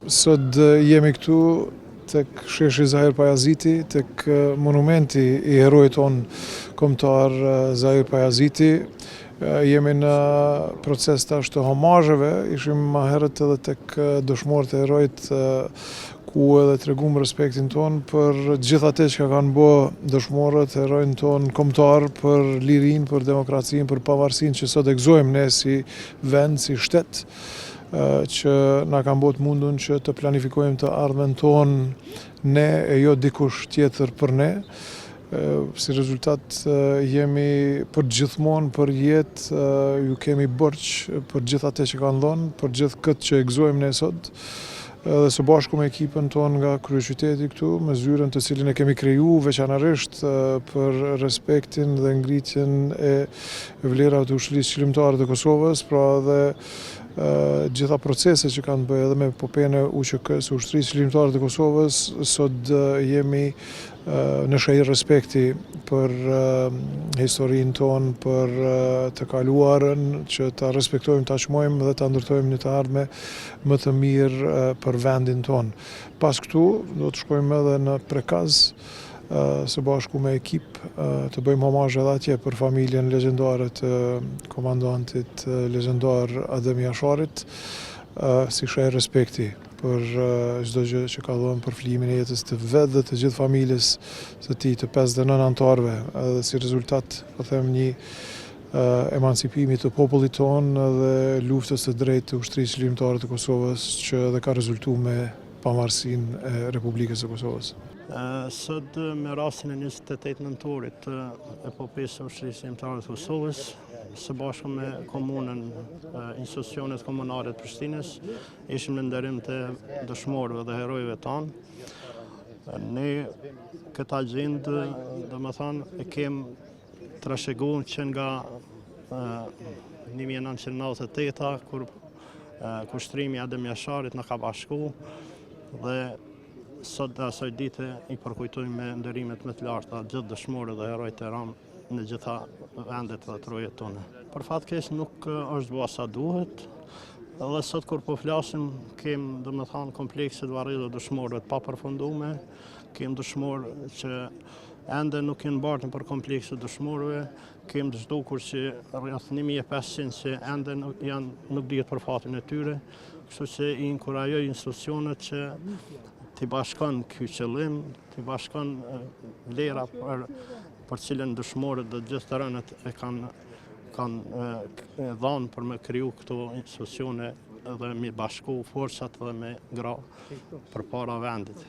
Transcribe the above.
Sot jemi këtu tek sheshi Zahir Pajaziti, tek monumenti I herojit ton kombëtar Zahir Pajaziti. Jemi në proces tash të homazheve, ishim më herët edhe tek dëshmorët e herojit ku edhe tregum respektin ton për gjithë atë që kanë bërë dëshmorët e herojin ton kombëtar për lirinë, për demokracinë, për pavarësinë që sot e gëzojmë ne si vend, si shtet, që na kanë bërë mundun që të planifikojmë të ardhmen tonë ne e jo dikush tjetër për ne. Si rezultat jemi për gjithmonë për jetë, ju kemi borç për gjithë atë që kanë dhënë, për gjithë këtë që e gëzojmë ne sot. Dhe së bashku me ekipën tonë nga kryeqyteti këtu, me zyrën të cilin e kemi kriju veçanërisht për respektin dhe ngritjen e vlerave të ushtrisë qëllimtare të Kosovës, pra dhe gjitha proceset që kanë bëjë edhe me popene UÇK-s, ushtrisë qëllimtare të Kosovës, sot jemi në shehir respekti për historinë tonë, për të kaluarën, që ta respektojmë, ta çmojmë dhe ta ndërtojmë një të ardhme më të mirë për vendin tonë. Pas këtu do të shkojmë edhe në Prekaz, së bashku me ekip të bëjmë homazh edhe atje për familjen legjendare të komandantit legjendar Adem Jasharit, si sheh respekti për çdo gjë që ka dhënë për flimin e jetës të vet dhe të gjithë familjes së tij, të 59 anëtarëve, edhe si rezultat, po them, një emancipimi të popullit tonë dhe luftës së drejtë të ushtrisë qëllimtare të Kosovës, që edhe ka rezultuar me pavarësinë e Republikës së Kosovës. Sot me rastin e 28 nëntorit të epopesë së ushtrisë qëllimtare të Kosovës, së bashku me komunën, institucionet komunale të Prishtinës, ishim në nderim të dëshmorëve dhe herojëve tanë. Ne këtë agjendë, domethënë, e kemi trashëguar që nga 1998, kur kushtrimi Adem Jasharit na ka bashku, dhe sot dhe asaj dite I përkujtojmë me nderimet më të larta gjithë dëshmorët dhe herojtë e ram në gjitha vendet dhe trojet tona. Për fatkeq nuk është bërë sa duhet, dhe sot kur po flasim kemi domethënë komplekset varrëdhë dëshmorëve të papërfunduara, kemi dëshmorë që ende nuk janë mbartur për komplekset dëshmorëve, kemi të zhdukur që rreth 1500 që ende nuk dihet për fatin e tyre, kështu që I inkurajoj institucionet që t'i bashkon ky qëllim, t'i bashkon vlera për cilën dëshmorët dhe gjithë të rënët e kanë dhënë për me kriju këto institucione dhe me bashku forcat dhe me gra përpara vendit.